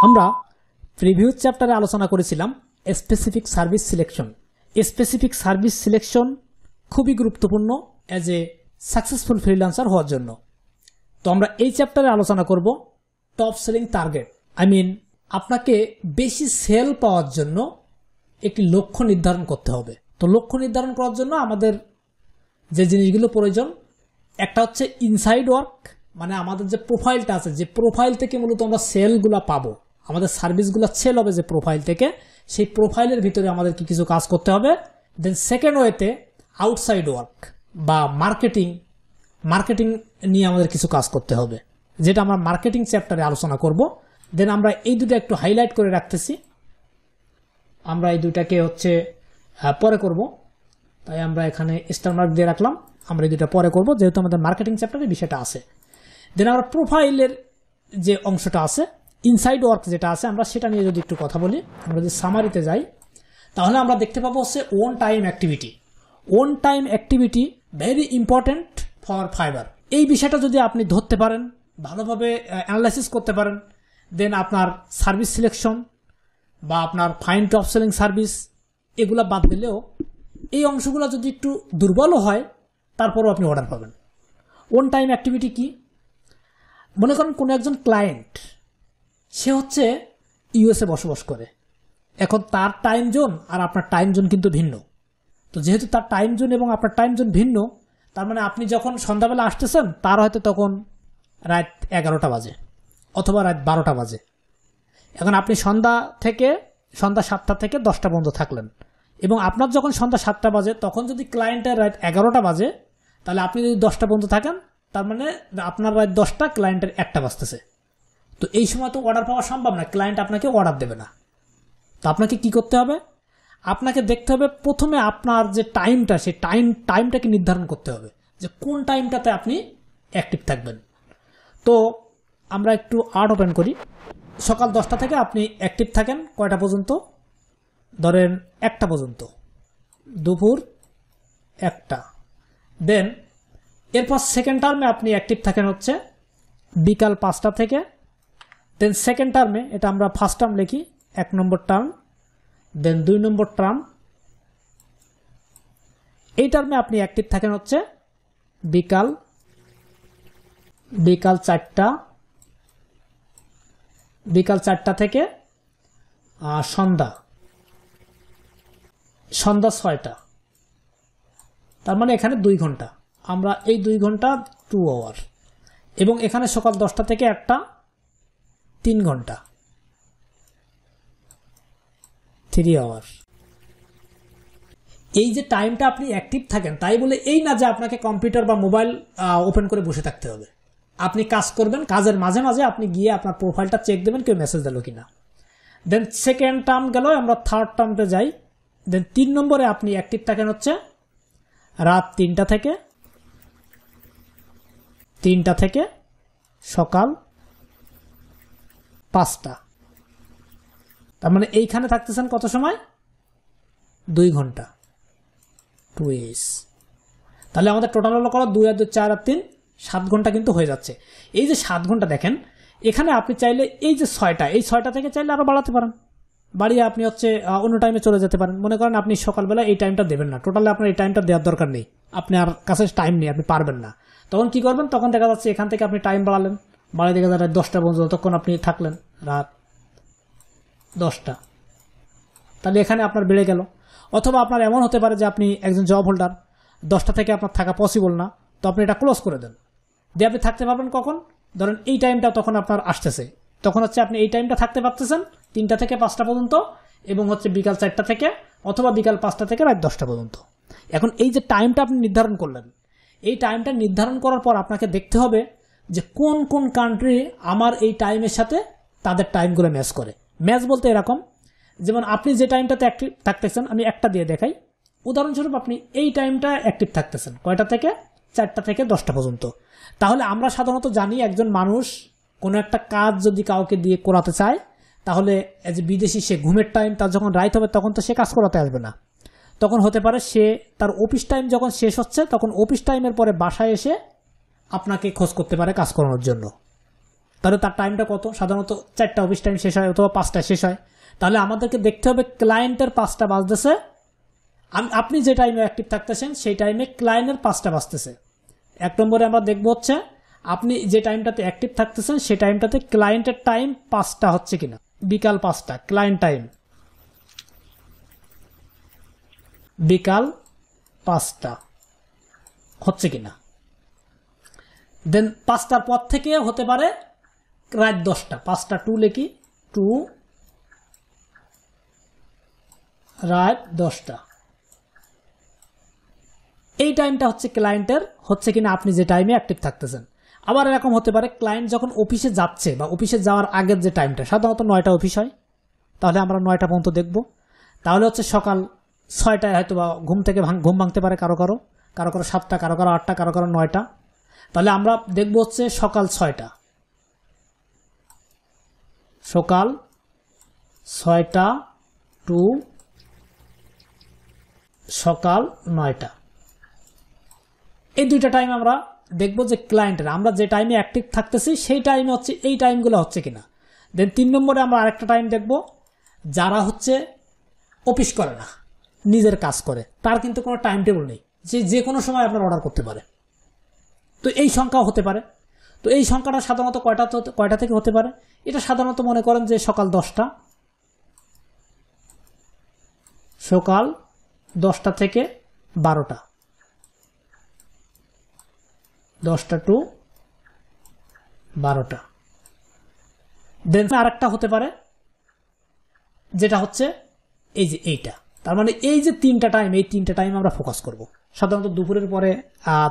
আমরা প্রিভিয়াস চ্যাপ্টারে আলোচনা করেছিলাম specific service selection. Specific service selection খুবই গুরুত্বপূর্ণ অ্যাজ এ সাকসেসফুল ফ্রিল্যান্সার হওয়ার জন্য। তো আমরা এই চ্যাপ্টারে আলোচনা করব টপ সেলিং টার্গেট। আপনাকে বেশি সেল পাওয়ার জন্য একটি লক্ষ্য নির্ধারণ করতে হবে। তো লক্ষ্য নির্ধারণ করার জন্য আমাদের যে জিনিসগুলো প্রয়োজন, একটা হচ্ছে ইনসাইড ওয়ার্ক, মানে আমাদের যে প্রোফাইলটা আছে, যে প্রোফাইল থেকে মূলত আমরা সেলগুলো পাবো, আমাদের সার্ভিসগুলো সেল হবে যে প্রোফাইল থেকে, সেই প্রোফাইলের ভিতরে আমাদের কিছু কাজ করতে হবে। দেন সেকেন্ড ওয়েতে আউটসাইড ওয়ার্ক বা মার্কেটিং নিয়ে আমাদের কিছু কাজ করতে হবে, যেটা আমরা মার্কেটিং চ্যাপ্টারে আলোচনা করব। দেন আমরা এই দুটো একটু হাইলাইট করে রাখতেছি, আমরা এই দুটাকে পরে করব, তাই আমরা এখানে স্টার মার্ক দিয়ে রাখলাম। আমরা এই দুটা পরে করব যেহেতু আমাদের মার্কেটিং চ্যাপ্টারে বিষয়টা আছে। দেন আমরা প্রোফাইলের যে অংশটা আছে, ইনসাইড ওয়ার্ক যেটা আছে, আমরা সেটা নিয়ে যদি একটু কথা বলি, আমরা যদি সামারিতে যাই তাহলে আমরা দেখতে পাবো on time activity. On time activity very important for fibre. এই বিষয়টা যদি আপনি ধরতে পারেন, ভালোভাবে অ্যানালাইসিস করতে পারেন, দেন আপনার সার্ভিস সিলেকশন বা আপনার ফাইন টপ সেলিং সার্ভিস এগুলা বাদ দিলেও এই অংশগুলো যদি একটু দুর্বলও হয় তারপরও আপনি অর্ডার পাবেন। ওন টাইম অ্যাক্টিভিটি কি? মনে করেন কোনো একজন ক্লায়েন্ট, সে ইউএসএ বসবাস করে। এখন তার টাইম জোন আর আপনার টাইম জোন কিন্তু ভিন্ন। তো যেহেতু তার টাইম জোন এবং আপনার টাইম জোন ভিন্ন, তার মানে আপনি যখন সন্ধ্যাবেলা আসতেছেন তার হয়তো তখন রাত 11টা বাজে অথবা রাত 12টা বাজে। এখন আপনি সন্ধ্যা 7টা থেকে 10টা পর্যন্ত থাকলেন, এবং আপনার যখন সন্ধ্যা 7টা বাজে তখন যদি ক্লায়েন্টের রাত 11টা বাজে, তাহলে আপনি যদি 10টা পর্যন্ত থাকেন, তার মানে আপনার রাত 10টা, ক্লায়েন্টের 1টা বাজতেছে। তো এই সময় তো অর্ডার পাওয়া সম্ভব না, ক্লায়েন্ট আপনাকে অর্ডার দেবে না। তো আপনাকে কি করতে হবে? আপনাকে দেখতে হবে প্রথমে আপনার যে টাইমটা, সেই টাইমটাকে নির্ধারণ করতে হবে যে কোন টাইমটাতে আপনি অ্যাক্টিভ থাকবেন। তো আমরা একটু আর্ট ওপেন করি। সকাল 10টা থেকে আপনি অ্যাক্টিভ থাকেন কয়টা পর্যন্ত? ধরেন 1টা পর্যন্ত, দুপুর 1টা। দেন এরপর সেকেন্ড টার্মে আপনি অ্যাক্টিভ থাকেন বিকাল 5টা থেকে। দেন সেকেন্ড টার্মে, এটা আমরা ফার্স্ট টার্ম লিখি, 1 নম্বর টার্ম, দেন 2 নম্বর টার্ম। এই টার্মে আপনি অ্যাক্টিভ থাকেন বিকাল 4টা, বিকাল 4টা থেকে সন্ধ্যা 6টা। তার মানে এখানে 2 ঘন্টা, আমরা এই 2 ঘন্টা 2 আওয়ার, এবং এখানে সকাল 10টা থেকে 1টা 3 ঘন্টা 3 আওয়ার। এই যে টাইমটা আপনি অ্যাক্টিভ থাকেন, তাই বলে এই না যে আপনাকে কম্পিউটার বা মোবাইল ওপেন করে বসে থাকতে হবে। আপনি কাজ করবেন, কাজের মাঝে মাঝে আপনি গিয়ে আপনার প্রোফাইলটা চেক দেবেন কেউ মেসেজ দিল কিনা। দেন সেকেন্ড টার্ম গেল, আমরা থার্ড টার্মে যাই। দেন 3 নম্বরে আপনি অ্যাক্টিভ থাকেন রাত 3টা থেকে সকাল 5টা। তার মানে এইখানে থাকতেছেন কত সময়? 2 ঘন্টা, 2 hours। তাহলে আমাদের টোটাল হলো 2 আর 2 4 আর 3 7 ঘন্টা কিন্তু হয়ে যাচ্ছে। এই যে 7 ঘন্টা দেখেন, এখানে আপনি চাইলে এই যে 6টা, এই 6টা থেকে চাইলে আরো বাড়াতে পারেন, বাড়িয়ে আপনি অন্য টাইমে চলে যেতে পারেন। মনে করেন আপনি সকালবেলা এই টাইমটা দেবেন না, টোটালি আপনার এই টাইমটা দেওয়ার দরকার নেই, আপনার কাছে টাইম নেই, আপনি পারবেন না। তখন কি করবেন? তখন দেখা যাচ্ছে এখান থেকে আপনি টাইম বাড়ালেন, বাড়িয়ে দেখা যায় রাত 10টা পর্যন্ত, তখন আপনি থাকলেন রাত 10টা, তাহলে এখানে আপনার বেড়ে গেল। অথবা আপনার এমন হতে পারে যে আপনি একজন জব হোল্ডার, 10টা থেকে আপনার থাকা পসিবল না, তো আপনি এটা ক্লোজ করে দেন, দিয়ে আপনি থাকতে পারবেন কখন? ধরেন এই টাইমটা তখন আপনার আসতেছে, তখন আপনি এই টাইমটা থাকতে পারতেছেন 3টা থেকে 5টা পর্যন্ত, এবং বিকাল 4টা থেকে অথবা বিকাল 5টা থেকে রাত 10টা পর্যন্ত। এখন এই যে টাইমটা আপনি নির্ধারণ করলেন, এই টাইমটা নির্ধারণ করার পর আপনাকে দেখতে হবে যে কোন কোন কান্ট্রি আমার এই টাইমের সাথে তাদের টাইমগুলো ম্যাচ করে। ম্যাচ বলতে এরকম, যেমন আপনি যে টাইমটাতে অ্যাক্টিভ থাকতেছেন, আমি একটা দিয়ে দেখাই। উদাহরণস্বরূপ আপনি এই টাইমটা অ্যাক্টিভ থাকতেছেন কয়টা থেকে? 4টা থেকে 10টা পর্যন্ত। তাহলে আমরা সাধারণত জানি একজন মানুষ কোনো একটা কাজ যদি কাউকে দিয়ে করাতে চায়, তাহলে এজ এ বিদেশি সে ঘুমের টাইম তার যখন রাইট হবে তখন তো সে কাজ করাতে আসবে না। তখন হতে পারে সে তার অফিস টাইম যখন শেষ হচ্ছে, তখন অফিস টাইমের পরে বাসায় এসে আপনাকে খোঁজ করতে পারে কাজ করানোর জন্য। তাহলে তার টাইমটা কত? সাধারণত 4টা অফিস টাইম শেষ হয় অথবা 5টা শেষ হয়। তাহলে আমাদেরকে দেখতে হবে ক্লায়েন্টের 5টা বাজতেছে, আপনি যে টাইমে অ্যাক্টিভ থাকতেছেন সেই টাইমে ক্লায়েন্টের 5টা বাজতেছে। 1 নম্বরে আমরা দেখবো হচ্ছে আপনি যে টাইমটাতে অ্যাক্টিভ থাকতেছেন সেই টাইমটাতে ক্লায়েন্টের টাইম 5টা হচ্ছে কিনা। বিকাল 5টা ক্লায়েন্ট টাইম, বিকাল 5টা হচ্ছে কিনা। দেন 5টার পর থেকে হতে পারে রাত 10টা। 5টা টু লিখি, টু রাত 10টা। এই টাইমটা হচ্ছে ক্লায়েন্টের হচ্ছে কিনা আপনি যে টাইমে অ্যাক্টিভ থাকতেছেন। আবার এরকম হতে পারে ক্লায়েন্ট যখন অফিসে যাচ্ছে বা অফিসে যাওয়ার আগের যে টাইমটা, সাধারণত 9টা অফিস হয়, তাহলে আমরা 9টা পর্যন্ত দেখব। তাহলে হচ্ছে সকাল 6টায় হয়তো বা ঘুম থেকে ঘুম ভাঙতে পারে কারো কারো 7টা, কারো 8টা, কারো 9টা। তাহলে আমরা দেখব হচ্ছে সকাল 6টা, সকাল 6টা টু সকাল 9টা। এই দুইটা টাইম আমরা দেখব যে ক্লায়েন্টের আমরা যে টাইমে অ্যাক্টিভ থাকতেছি সেই টাইমে হচ্ছে এই টাইমগুলো হচ্ছে কিনা। দেন 3 নম্বরে আমরা আরেকটা টাইম দেখব, যারা হচ্ছে অফিস করে না, নিজের কাজ করে, তার কিন্তু কোনো টাইম টেবিল নেই, যে কোনো সময় আপনার অর্ডার করতে পারে। তো এই সংখ্যাও হতে পারে। তো এই সংখ্যাটা সাধারণত কয়টা থেকে হতে পারে? এটা সাধারণত মনে করেন যে সকাল 10টা, সকাল 10টা থেকে 12টা, 10টা টু 12টা। দেন আরেকটা হতে পারে যেটা হচ্ছে এই যে এইটা। তার মানে এই যে 3টা টাইম, এই 3টা টাইম আমরা ফোকাস করব। সাধারণত দুপুরের পরে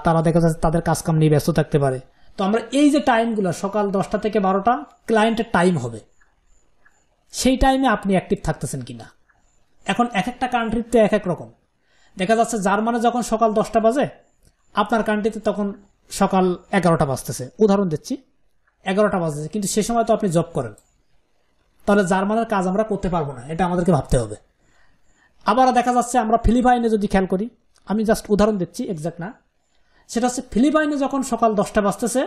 তারা দেখা যাচ্ছে তাদের কাজকাম নিয়ে ব্যস্ত থাকতে পারে। তো আমরা এই যে টাইমগুলো সকাল 10টা থেকে 12টা ক্লায়েন্টের টাইম হবে, সেই টাইমে আপনি অ্যাক্টিভ থাকতেছেন কিনা। এখন এক একটা কান্ট্রিতে এক এক রকম। দেখা যাচ্ছে জার্মানে যখন সকাল 10টা বাজে, আপনার কান্ট্রিতে তখন সকাল 11টা বাজতেছে। উদাহরণ দিচ্ছি, 11টা বাজতেছে, কিন্তু সে সময় তো আপনি জব করেন, তাহলে জার্মানের কাজ আমরা করতে পারবো না, এটা আমাদেরকে ভাবতে হবে। আবার দেখা যাচ্ছে আমরা ফিলিপাইনে যদি খেয়াল করি, আমি জাস্ট উদাহরণ দিচ্ছি, এক্সাক্ট না, সেটা হচ্ছে ফিলিপাইনে যখন সকাল 10টা বাজতেছে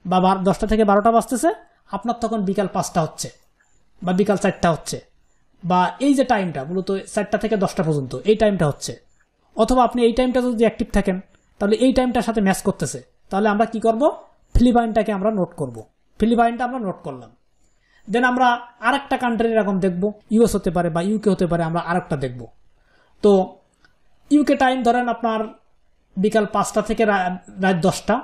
বা 10টা থেকে 12টা বাজতেছে, আপনার তখন বিকাল 5টা হচ্ছে বা বিকাল 4টা হচ্ছে, বা এই যে টাইমটা মূলত 4টা থেকে 10টা পর্যন্ত এই টাইমটা হচ্ছে। অথবা আপনি এই টাইমটা যদি অ্যাক্টিভ থাকেন তাহলে এই টাইমটার সাথে ম্যাচ করতেছে, তাহলে আমরা কি করব, ফিলিপাইনটাকে আমরা নোট করব। ফিলিপাইনটা আমরা নোট করলাম। দেন আমরা আরেকটা কান্ট্রি এরকম দেখব, ইউএস হতে পারে বা ইউকে হতে পারে, আমরা আরেকটা দেখব। তো ইউকে টাইম ধরেন আপনার বিকাল 5টা থেকে রাত 10টা,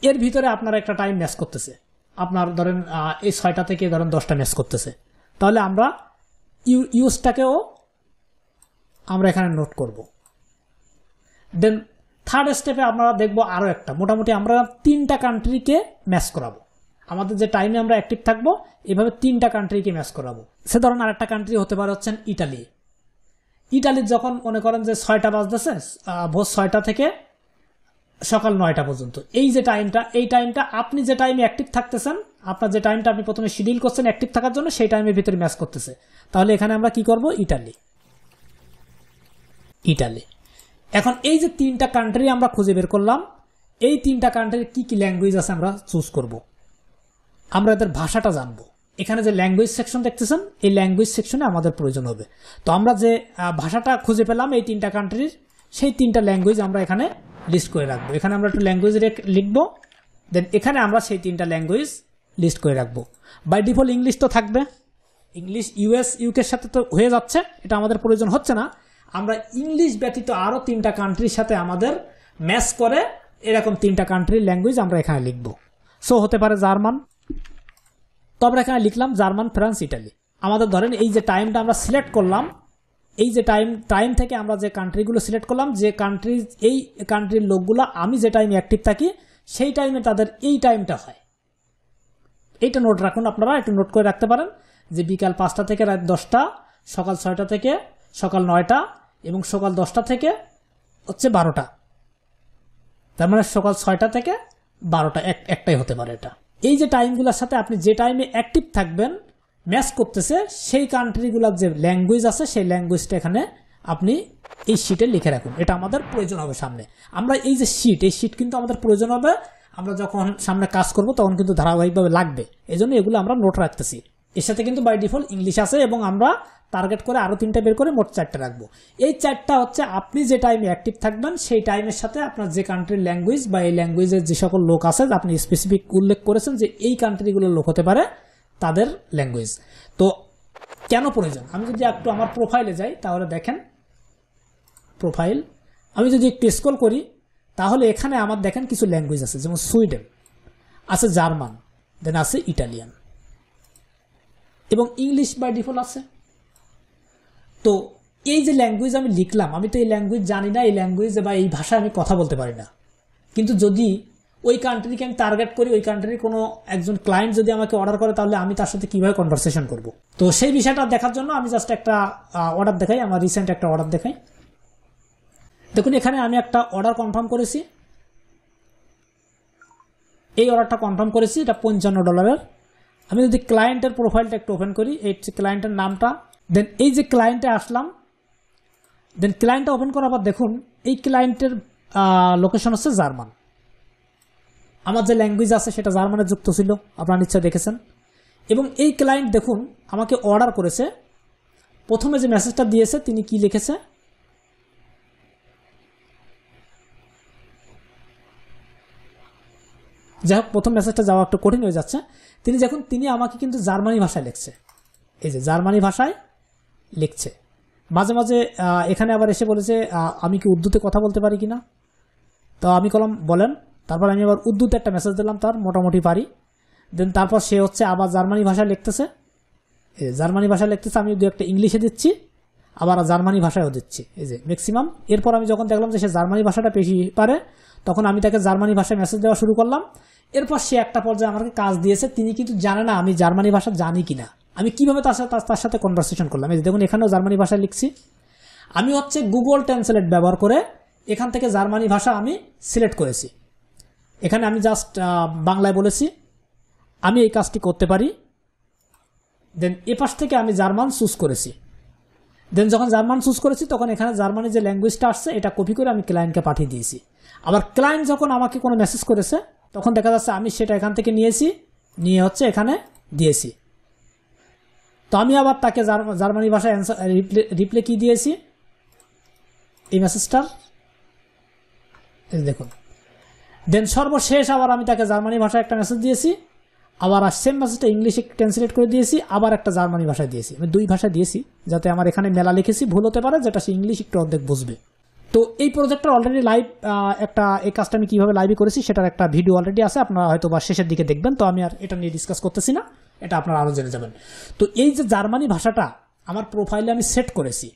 এর ভিতরে আপনার একটা টাইম ম্যাচ করতেছে, আপনার ধরেন এই 6টা থেকে ধরেন 10টা ম্যাচ করতেছে, তাহলে আমরা ইউএসটাকেও আমরা এখানে নোট করব। দেন থার্ড স্টেপে আমরা দেখব আরও একটা, মোটামুটি আমরা 3টা কান্ট্রিকে ম্যাচ করাবো। আমাদের যে টাইমে আমরা অ্যাক্টিভ থাকবো এভাবে 3টা কান্ট্রিকে ম্যাচ করাবো। সে ধরেন আরেকটা কান্ট্রি হতে পারে হচ্ছেন ইটালি। ইটালির যখন মনে করেন যে 6টা বাজতেছে, ভোর 6টা থেকে সকাল 9টা পর্যন্ত, এই যে টাইমটা, এই টাইমটা আপনি যে টাইমে অ্যাক্টিভ থাকতেছেন, আপনার যে টাইমটা আপনি প্রথমে শিডিউল করছেন অ্যাক্টিভ থাকার জন্য, সেই টাইমের ভিতরে ম্যাচ করতেছে। তাহলে এখানে আমরা কি করব, ইটালি। এখন এই যে 3টা কান্ট্রি আমরা খুঁজে বের করলাম, এই 3টা কান্ট্রির কি কি ল্যাঙ্গুয়েজ আছে আমরা চুজ করব। আমরা এদের ভাষাটা জানবো। এখানে যে ল্যাঙ্গুয়েজ সেকশন দেখতেছেন, এই ল্যাঙ্গুয়েজ সেকশনে আমাদের প্রয়োজন হবে। তো আমরা যে ভাষাটা খুঁজে পেলাম এই 3টা কান্ট্রির, সেই 3টা ল্যাঙ্গুয়েজ আমরা এখানে লিস্ট করে রাখবো। এখানে আমরা একটু ল্যাঙ্গুয়েজ লিখবো, দেন এখানে আমরা সেই 3টা ল্যাঙ্গুয়েজ লিস্ট করে রাখবো। বাই ডিফল্ট ইংলিশ তো থাকবে, ইংলিশ ইউএস ইউকের সাথে তো হয়ে যাচ্ছে, এটা আমাদের প্রয়োজন হচ্ছে না। আমরা ইংলিশ ব্যতীত আরও 3টা কান্ট্রির সাথে আমাদের ম্যাচ করে এরকম 3টা কান্ট্রির ল্যাঙ্গুয়েজ আমরা এখানে লিখবো। সো হতে পারে জার্মান, তো আমরা এখানে লিখলাম জার্মান, ফ্রান্স, ইটালি। আমাদের ধরেন এই যে টাইমটা আমরা সিলেক্ট করলাম, এই যে টাইম থেকে আমরা যে কান্ট্রিগুলো সিলেক্ট করলাম, যে কান্ট্রি, এই কান্ট্রির লোকগুলো আমি যে টাইমে অ্যাক্টিভ থাকি সেই টাইমে তাদের এই টাইমটা হয়। এইটা নোট রাখুন, আপনারা একটু নোট করে রাখতে পারেন যে বিকাল 5টা থেকে রাত 10টা, সকাল 6টা থেকে সকাল 9টা এবং সকাল 10টা থেকে হচ্ছে 12টা। তার মানে সকাল 6টা থেকে 12টা একটাই হতে পারে এটা। এই যে টাইমগুলোর সাথে আপনি যে টাইমে অ্যাক্টিভ থাকবেন ম্যাচ করতেছে, সেই কান্ট্রিগুলোর যে ল্যাঙ্গুয়েজ আছে সেই ল্যাঙ্গুয়েজটা এখানে আপনি এই শিটে লিখে রাখুন। এটা আমাদের প্রয়োজন হবে সামনে। আমরা এই যে শিট, এই শিট কিন্তু আমাদের প্রয়োজন হবে আমরা যখন সামনে কাজ করব তখন কিন্তু ধারাবাহিকভাবে লাগবে, এই জন্য এগুলো আমরা নোট রাখতেছি। এর সাথে কিন্তু বাই ডিফল্ট ইংলিশ আছে এবং আমরা টার্গেট করে আরও 3টা বের করে মোট 4টা রাখবো। এই 4টা হচ্ছে আপনি যে টাইমে অ্যাক্টিভ থাকবেন সেই টাইমের সাথে আপনার যে কান্ট্রির ল্যাঙ্গুয়েজ বা এই ল্যাঙ্গুয়েজের যে সকল লোক আছে আপনি স্পেসিফিক উল্লেখ করেছেন যে এই কান্ট্রিগুলোর লোক হতে পারে তাদের ল্যাঙ্গুয়েজ। তো কেন প্রয়োজন, আমি যদি একটু আমার প্রোফাইলে যাই তাহলে দেখেন প্রোফাইল, আমি যদি একটু স্ক্রল করি তাহলে এখানে আমার দেখেন কিছু ল্যাঙ্গুয়েজ আছে, যেমন সুইডেন আছে, জার্মান, দেন আছে ইটালিয়ান এবং ইংলিশ বাই ডিফল্ট আছে। তো এই যে ল্যাঙ্গুয়েজ আমি লিখলাম, আমি তো এই ল্যাঙ্গুয়েজ জানি না, এই ল্যাঙ্গুয়েজ বা এই ভাষায় আমি কথা বলতে পারি না, কিন্তু যদি ওই কান্ট্রিকে আমি টার্গেট করি, ওই কান্ট্রির কোনো একজন ক্লায়েন্ট যদি আমাকে অর্ডার করে তাহলে আমি তার সাথে কিভাবে কনভারসেশন করব। তো সেই বিষয়টা দেখার জন্য আমি জাস্ট একটা অর্ডার দেখাই, আমার রিসেন্ট একটা অর্ডার দেখাই। দেখুন এখানে আমি একটা অর্ডার কনফার্ম করেছি, এই অর্ডারটা কনফার্ম করেছি, এটা $55। আমি যদি ক্লায়েন্টের প্রোফাইলটা একটু ওপেন করি, এই ক্লায়েন্টের নামটা, দেন এই যে ক্লায়েন্টে আসলাম, দেন ক্লায়েন্টটা ওপেন করার পর দেখুন এই ক্লায়েন্টের লোকেশন হচ্ছে জার্মান। আমার যে ল্যাঙ্গুয়েজ আছে সেটা জার্মানে যুক্ত ছিল, আপনারা নিশ্চয় দেখেছেন। এবং এই ক্লায়েন্ট দেখুন আমাকে অর্ডার করেছে, প্রথমে যে মেসেজটা দিয়েছে তিনি কি লিখেছে, যাই হোক প্রথম মেসেজটা যাওয়া একটু কঠিন হয়ে যাচ্ছে। তিনি আমাকে কিন্তু জার্মানি ভাষায় লিখছে, এই যে জার্মানি ভাষায় লিখছে। মাঝে মাঝে এখানে আবার এসে বলেছে আমি কি উর্দুতে কথা বলতে পারি কিনা, তো আমি কলম বলেন, তারপর আমি আবার উর্দুতে একটা মেসেজ দিলাম, তার মোটামুটি পারি। দেন তারপর সে হচ্ছে আবার জার্মানি ভাষায় লিখতেছে, জার্মানি ভাষায় লিখতেছে, আমি দু একটা ইংলিশে দিচ্ছি আবার জার্মানি ভাষায়ও দিচ্ছি, এই যে ম্যাক্সিমাম। এরপর আমি যখন দেখলাম যে সে জার্মানি ভাষাটা বেশি পারে তখন আমি তাকে জার্মানি ভাষায় মেসেজ দেওয়া শুরু করলাম। এরপর সে একটা পর্যায়ে আমাকে কাজ দিয়েছে, তিনি কিন্তু জানে না আমি জার্মানি ভাষা জানি কিনা, আমি কিভাবে তার সাথে কনভারসেশন করলাম। এই যে দেখুন এখানেও জার্মানি ভাষায় লিখছি, আমি হচ্ছে গুগল ট্রান্সলেট ব্যবহার করে এখান থেকে জার্মানি ভাষা আমি সিলেক্ট করেছি। এখানে আমি জাস্ট বাংলায় বলেছি আমি এই কাজটি করতে পারি, দেন এ পাশ থেকে আমি জার্মান চুজ করেছি। দেন যখন জার্মান চুজ করেছি তখন এখানে জার্মানি যে ল্যাঙ্গুয়েজটা আসছে এটা কপি করে আমি ক্লায়েন্টকে পাঠিয়ে দিয়েছি। আবার ক্লায়েন্ট যখন আমাকে কোনো মেসেজ করেছে তখন দেখা যাচ্ছে আমি সেটা এখান থেকে নিয়েছি, নিয়ে হচ্ছে এখানে দিয়েছি। তো আমি আবার তাকে জার্মানি ভাষায় অ্যান্সার রিপ্লাই কি দিয়েছি, এই মেসেজটার দেখুন। দেন সর্বশেষ আবার আমি তাকে জার্মানি ভাষায় একটা মেসেজ দিয়েছি, আবার সেম মেসেজটা ইংলিশে ট্রান্সলেট করে দিয়েছি, আবার একটা জার্মানি ভাষায় দিয়েছি। আমি 2 ভাষায় দিয়েছি যাতে আমার এখানে মেলা লিখেছি ভুল হতে পারে, যেটা সে ইংলিশ একটু অর্ধেক বুঝবে। তো এই প্রজেক্টটা অলরেডি লাইভ, এই কাজটা আমি কীভাবে লাইভে করেছি সেটার একটা ভিডিও অলরেডি আছে, আপনারা হয়তো বা শেষের দিকে দেখবেন। তো আমি আর এটা নিয়ে ডিসকাস করতেছি না, এটা আপনারা আরও জেনে যাবেন। তো এই যে জার্মানি ভাষাটা আমার প্রোফাইলে আমি সেট করেছি,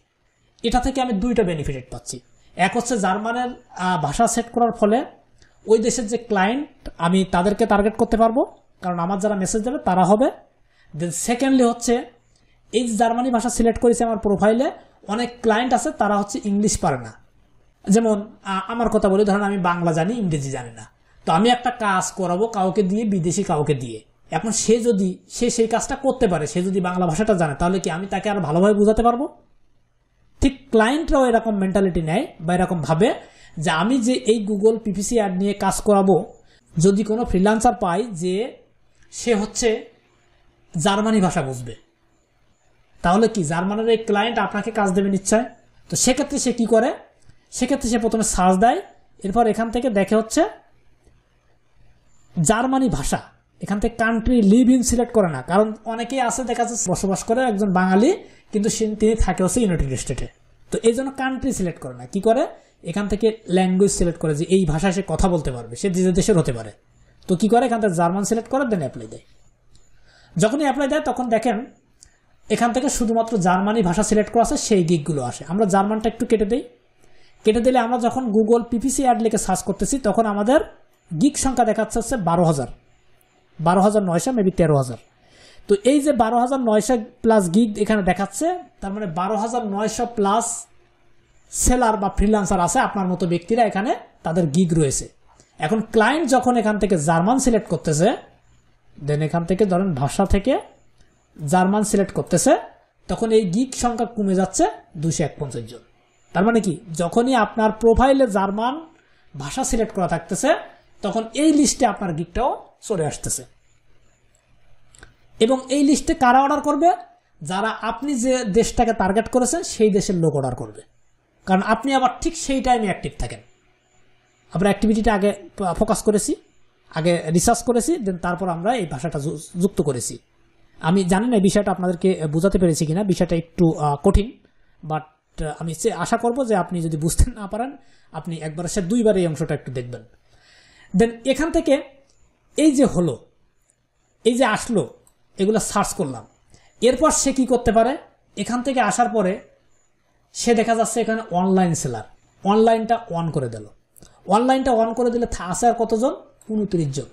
এটা থেকে আমি 2টা বেনিফিট পাচ্ছি। এক হচ্ছে জার্মানের ভাষা সেট করার ফলে ওই দেশের যে ক্লায়েন্ট আমি তাদেরকে টার্গেট করতে পারবো, কারণ আমার যারা মেসেজ দেবে তারা হবে। দেন সেকেন্ডলি হচ্ছে এই যে জার্মানি ভাষা সিলেক্ট করেছে আমার প্রোফাইলে, অনেক ক্লায়েন্ট আছে তারা হচ্ছে ইংলিশ পারে না। যেমন আমার কথা বলি, ধরেন আমি বাংলা জানি, ইংরেজি জানি না, তো আমি একটা কাজ করাবো কাউকে দিয়ে, বিদেশি কাউকে দিয়ে। এখন সে সেই কাজটা করতে পারে, সে যদি বাংলা ভাষাটা জানে তাহলে কি আমি তাকে আরো ভালোভাবে বোঝাতে পারবো। ঠিক ক্লায়েন্টরাও এরকম মেন্টালিটি নেয় বা এরকম ভাবে যে আমি যে এই গুগল পিপিসি অ্যাড নিয়ে কাজ করাবো, যদি কোনো ফ্রিল্যান্সার পাই যে সে হচ্ছে জার্মানি ভাষা বুঝবে তাহলে কি জার্মানের এই ক্লায়েন্ট আপনাকে কাজ দেবে নিশ্চয়। তো সেক্ষেত্রে সে কি করে, সেক্ষেত্রে সে প্রথমে সার্চ দেয়, এরপর এখান থেকে দেখে হচ্ছে জার্মানি ভাষা, এখান থেকে কান্ট্রি লিভ ইন সিলেক্ট করে না, কারণ অনেকেই আছে দেখা যাচ্ছে বসবাস করে একজন বাঙালি কিন্তু তিনি থাকে হচ্ছে ইউনাইটেড স্টেটে, তো এই জন্য কান্ট্রি সিলেক্ট করে না, কি করে এখান থেকে ল্যাঙ্গুয়েজ সিলেক্ট করে যে এই ভাষায় সে কথা বলতে পারবে, সে যে দেশের হতে পারে। তো কি করে এখান থেকে জার্মান সিলেক্ট করে দেন অ্যাপ্লাই দেয়। যখনই অ্যাপ্লাই দেয় তখন দেখেন এখান থেকে শুধুমাত্র জার্মানি ভাষা সিলেক্ট করা আছে, সেই গিগগুলো আসে। আমরা জার্মানটা একটু কেটে দিই, কেটে দিলে আমরা যখন গুগল পিপিসি অ্যাড লিখে সার্চ করতেছি তখন আমাদের গিগ সংখ্যা দেখাচ্ছে হচ্ছে 12,900 মেবি 13,000। তো এই যে 12,900 প্লাস গিগ এখানে দেখাচ্ছে, তার মানে 12,900 প্লাস সেলার বা ফ্রিল্যান্সার আছে আপনার মতো ব্যক্তিরা, এখানে তাদের গিগ রয়েছে। এখন ক্লায়েন্ট যখন এখান থেকে জার্মান সিলেক্ট করতেছে, দেন এখান থেকে ধরেন ভাষা থেকে জার্মান সিলেক্ট করতেছে, তখন এই গিগ সংখ্যা কমে যাচ্ছে 251 জন। তার মানে কি, যখনই আপনার প্রোফাইলে জার্মান ভাষা সিলেক্ট করা থাকতেছে তখন এই লিস্টে আপনার গিগটাও চলে আসতেছে। এবং এই লিস্টে কারা অর্ডার করবে? যারা আপনি যে দেশটাকে টার্গেট করেছেন সেই দেশের লোক অর্ডার করবে, কারণ আপনি আবার ঠিক সেই টাইমে অ্যাক্টিভ থাকেন। আমরা অ্যাক্টিভিটিটা আগে ফোকাস করেছি, আগে রিসার্চ করেছি, দেন তারপর আমরা এই ভাষাটা যুক্ত করেছি। আমি জানি না এই বিষয়টা আপনাদেরকে বোঝাতে পেরেছি কিনা, বিষয়টা একটু কঠিন, বাট আমি আশা করব যে আপনি যদি বুঝতে না পারেন আপনি একবার সে দুইবার এই অংশটা একটু দেখবেন। দেন এখান থেকে এই যে হলো, এই যে আসলো, এগুলো সার্চ করলাম। এরপর সে কি করতে পারে? এখান থেকে আসার পরে সে দেখা যাচ্ছে এখানে অনলাইন সেলার, অনলাইনটা অন করে দিল। অনলাইনটা অন করে দিলে আছে আর কতজন? 29 জন।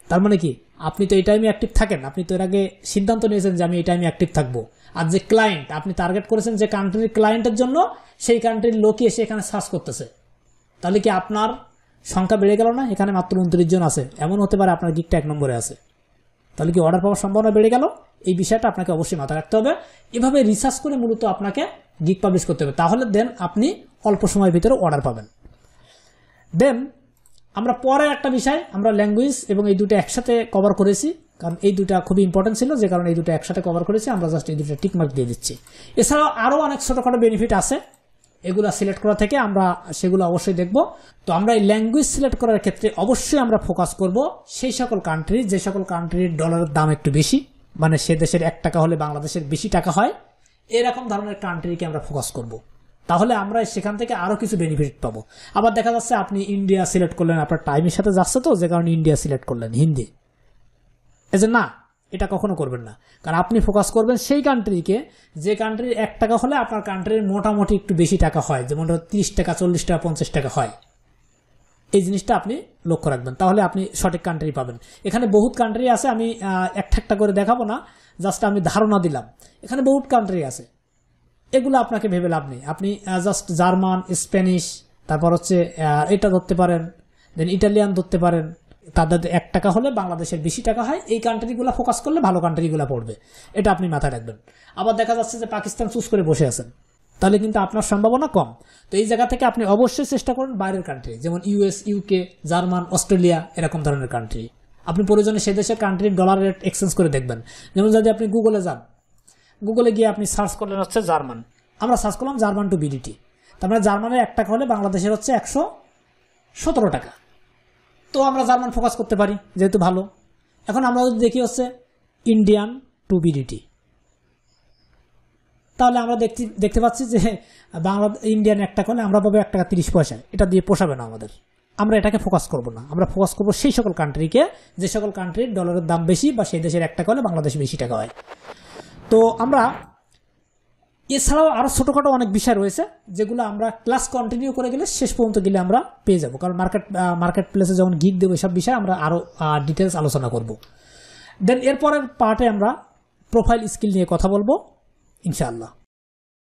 তার মানে কি, আপনি তো এই টাইমে অ্যাক্টিভ থাকেন, আপনি তো এর আগে সিদ্ধান্ত নিয়েছেন যে আমি এই টাইমে অ্যাক্টিভ থাকবো। আর যে ক্লায়েন্ট আপনি টার্গেট করেছেন যে কান্ট্রির ক্লায়েন্টের জন্য, সেই কান্ট্রির লোকই এসে এখানে সার্চ করতেছে। তাহলে কি আপনার সংখ্যা বেড়ে গেল না? এখানে মাত্র 29 জন আছে, এমন হতে পারে আপনার গিগটা 1 নম্বরে আছে। তাহলে কি অর্ডার পাওয়ার সম্ভাবনা বেড়ে গেল? এই বিষয়টা আপনাকে অবশ্যই মাথায় রাখতে হবে। এভাবে রিসার্চ করে মূলত আপনাকে গিগ পাবলিশ করতে হবে, তাহলে দেন আপনি অল্প সময়ের ভিতরে অর্ডার পাবেন। দেন আমরা পরে একটা বিষয়, আমরা ল্যাঙ্গুয়েজ এবং এই দুটো একসাথে কভার করেছি, কারণ এই দুটা খুবই ইম্পর্টেন্ট ছিল, যে কারণে এই দুটো একসাথে কভার করেছি। আমরা জাস্ট এই দুটো টিকমার্ক দিয়ে দিচ্ছি। এছাড়াও আরও অনেক ছোটোখাটো বেনিফিট আছে, এগুলো সিলেক্ট করা থেকে আমরা সেগুলো অবশ্যই দেখব। তো আমরা এই ল্যাঙ্গুয়েজ সিলেক্ট করার ক্ষেত্রে অবশ্যই আমরা ফোকাস করব সেই সকল কান্ট্রি, যে সকল কান্ট্রির ডলারের দাম একটু বেশি, মানে সে দেশের 1 টাকা হলে বাংলাদেশের বেশি টাকা হয়, এরকম ধরনের কান্ট্রিকে আমরা ফোকাস করব। তাহলে আমরা সেখান থেকে আরও কিছু বেনিফিট পাবো। আবার দেখা যাচ্ছে আপনি ইন্ডিয়া সিলেক্ট করলেন, আপনার টাইমের সাথে যাচ্ছে তো, যে কারণে ইন্ডিয়া সিলেক্ট করলেন হিন্দি, এই যে না, এটা কখনো করবেন না। কারণ আপনি ফোকাস করবেন সেই কান্ট্রিকে যে কান্ট্রির 1 টাকা হলে আপনার কান্ট্রির মোটামুটি একটু বেশি টাকা হয়, যেমন 30 টাকা, 40 টাকা, 50 টাকা হয়। এই জিনিসটা আপনি লক্ষ্য রাখবেন, তাহলে আপনি সঠিক কান্ট্রি পাবেন। এখানে বহুত কান্ট্রি আছে, আমি একটা করে দেখাবো না, জাস্ট আমি ধারণা দিলাম। এখানে বহুত কান্ট্রি আছে, এগুলো আপনাকে ভেবে লাভ নেই। আপনি জাস্ট জার্মান, স্প্যানিশ, তারপর হচ্ছে এটা ধরতে পারেন, দেন ইটালিয়ান ধরতে পারেন, তাদের 1 টাকা হলে বাংলাদেশের বেশি টাকা হয়। এই কান্ট্রিগুলো ফোকাস করলে ভালো কান্ট্রিগুলো পড়বে, এটা আপনি মাথায় রাখবেন। আবার দেখা যাচ্ছে যে পাকিস্তান চুজ করে বসে আছেন, তাহলে কিন্তু আপনার সম্ভাবনা কম। তো এই জায়গা থেকে আপনি অবশ্যই চেষ্টা করুন বাইরের কান্ট্রি, যেমন US, UK, জার্মান, অস্ট্রেলিয়া, এরকম ধরনের কান্ট্রি। আপনি প্রয়োজনে সে দেশের কান্ট্রির ডলার রেট এক্সচেঞ্জ করে দেখবেন। যেমন যদি আপনি গুগলে যান, গুগলে গিয়ে আপনি সার্চ করলেন হচ্ছে জার্মান, আমরা সার্চ করলাম জার্মান টু বিডিটি, তার মানে জার্মানের 1 টাকা হলে বাংলাদেশের হচ্ছে 117 টাকা। তো আমরা জার্মান ফোকাস করতে পারি যেহেতু ভালো। এখন আমরা যদি দেখি হচ্ছে ইন্ডিয়ান টু বিডিটি, তাহলে আমরা দেখতে পাচ্ছি যে ইন্ডিয়ান 1 টাকা হলে আমরা পাবো 1 টাকা 30 পয়সা। এটা দিয়ে পোষাবে না আমাদের, আমরা এটাকে ফোকাস করব না। আমরা ফোকাস করব সেই সকল কান্ট্রিকে যে সকল কান্ট্রির ডলারের দাম বেশি বা সেই দেশের 1 টাকা হলে বাংলাদেশে বেশি টাকা হয়। তো আমরা এছাড়াও আরও ছোটোখাটো অনেক বিষয় রয়েছে যেগুলো আমরা ক্লাস কন্টিনিউ করে গেলে শেষ পর্যন্ত গেলে আমরা পেয়ে যাব, কারণ মার্কেট প্লেসে যখন গিগ দেবো এসব বিষয়ে আমরা আরও ডিটেলস আলোচনা করব। দেন এরপরের পার্টে আমরা প্রোফাইল স্কিল নিয়ে কথা বলবো ইনশাআল্লাহ।